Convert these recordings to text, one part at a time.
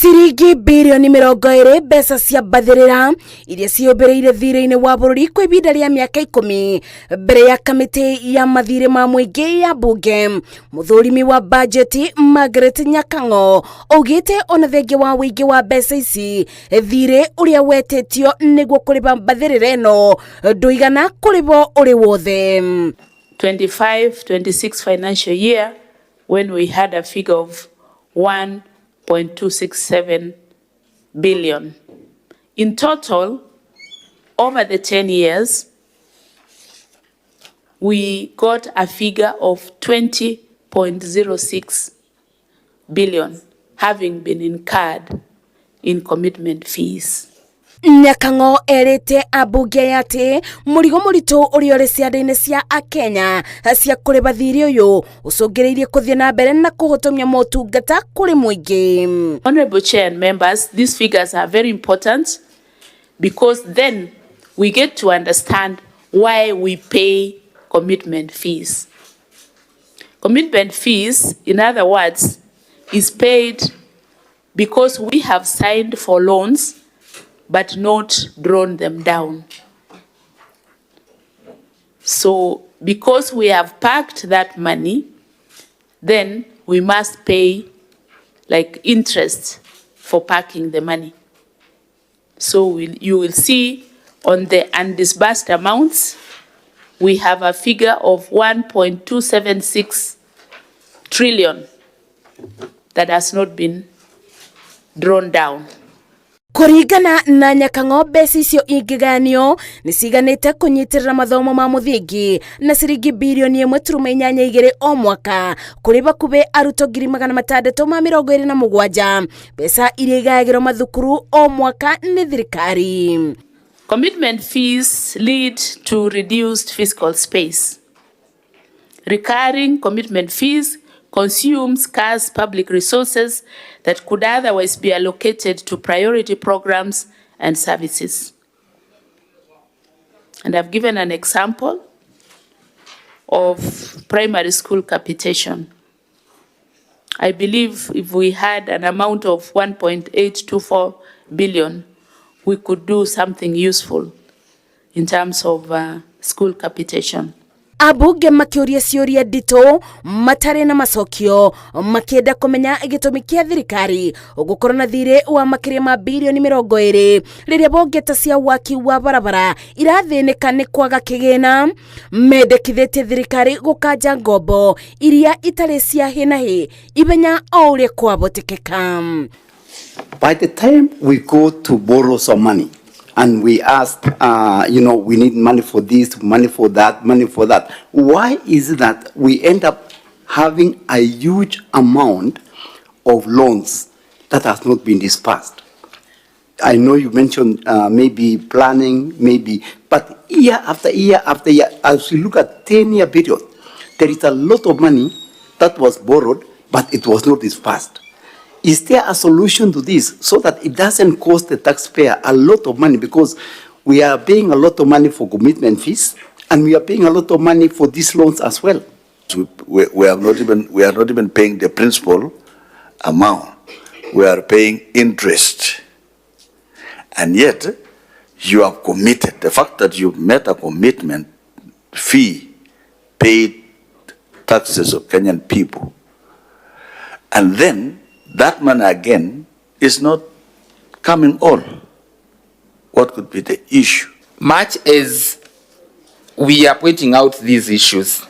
Ciringi bilioni 20 mbeca cia mbathĩrĩra iria ciũmbĩrĩire thirĩ-inĩ wa bũrũri kwa ihinda rĩa mĩaka 10 mbere ya kamĩtĩ ya mathiirĩ ma mũingĩ ya bunge. Mũthũrimi wa bajeti Margaret Nyakang'o augĩte ona thengia wa wĩingĩ wa mbeca ici, thirĩ ũrĩa wetĩtio nĩguo kũrĩha mbathĩrĩra ĩno ndũigana kũrĩhwo ũrĩ wothe. 25-26 financial year, when we had a figure of 1.267 billion. In total, over the 10 years, we got a figure of 20.06 billion having been incurred in commitment fees. Nyakang'o erĩte ambunge atĩ mũrigo mũritũ ũrĩa ũrĩ ciande-inĩ cia Akenya cia kũrĩha thirĩ ũyũ ũcũngĩrĩirie kũthiĩ na mbere na kũhotomia motungata kũrĩ mũingĩ. Honorable Chair and members, these figures are very important because then we get to understand why we pay commitment fees. Commitment fees, in other words, is paid because we have signed for loans but not drawn them down. So because we have parked that money, then we must pay like interest for parking the money. So you will see on the undisbursed amounts, we have a figure of 1.276 trillion that has not been drawn down. Kũringana na Nyakang'o, mbeca icio ingĩgayanio nĩ ciganĩte kũnyitĩrĩra mathomo ma mũthingi na ciringi bilioni 1.82 o mwaka kũrĩ bakuhĩ arutwo 627,000 mbeca iria igayagĩrwo mathukuru o mwaka nĩ thirikari. Commitment fees lead to reduced fiscal space. Recurring commitment fees consumes scarce public resources that could otherwise be allocated to priority programs and services. And I've given an example of primary school capitation. I believe if we had an amount of 1.824 billion, we could do something useful in terms of school capitation. Abunge makĩũria ciũria nditũ matarĩ na macokio makĩenda kũmenya gĩtũmi kĩa thirikari gũkorwo na thirĩ wa makĩria ma bilioni 20 rĩrĩa bongeta cia waki wa barabara irathĩnĩka nĩ kwaga kĩgĩna. Mendekithĩtie thirikari gũkanja ngombo iria itarĩ cia hi na hi ibenya o ũrĩa kwabotekeka. By the time we go to borrow some money, and we asked, we need money for this, money for that, money for that. Why is it that we end up having a huge amount of loans that has not been dispersed? I know you mentioned maybe planning, but year after year after year, as we look at 10-year period, there is a lot of money that was borrowed, but it was not dispersed. Is there a solution to this so that it doesn't cost the taxpayer a lot of money, because we are paying a lot of money for commitment fees and we are paying a lot of money for these loans as well? We are not even paying the principal amount. We are paying interest. And yet you have committed. The fact that you've met a commitment fee, paid taxes of Kenyan people, and then that money again is not coming all. What could be the issue? Much as we are pointing out these issues,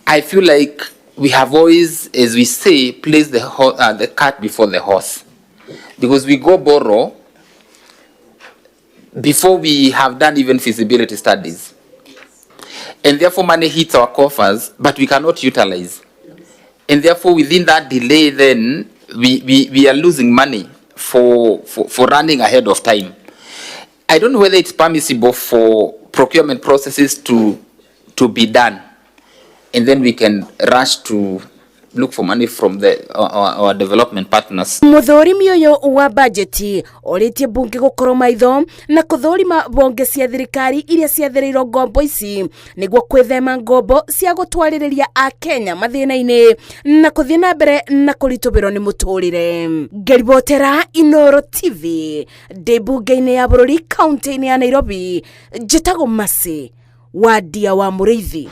I feel like we have always, as we say, placed the cart before the horse. Because we go borrow before we have done even feasibility studies. And therefore money hits our coffers, but we cannot utilize. And therefore, within that delay, then we are losing money for running ahead of time. I don't know whether it's permissible for procurement processes to be done, and then we can rush to look for money from our development partners. Muthurimi uyu wa budget oritie bunge gukorwo maitho na kuthurima bonge cia thirikari iria ciathereirwo ngombo ici niguo kwithema ngombo cia gutwaririria a Kenya mathina-ini na kuthie na mbere na kuritubirwo ni muturire. Ngeribotera Inoro TV de bunge-ini ya Bũrũri kaunti-ini ya Nairobi, njitagwo Masi wa Dia wa Mũrĩithi.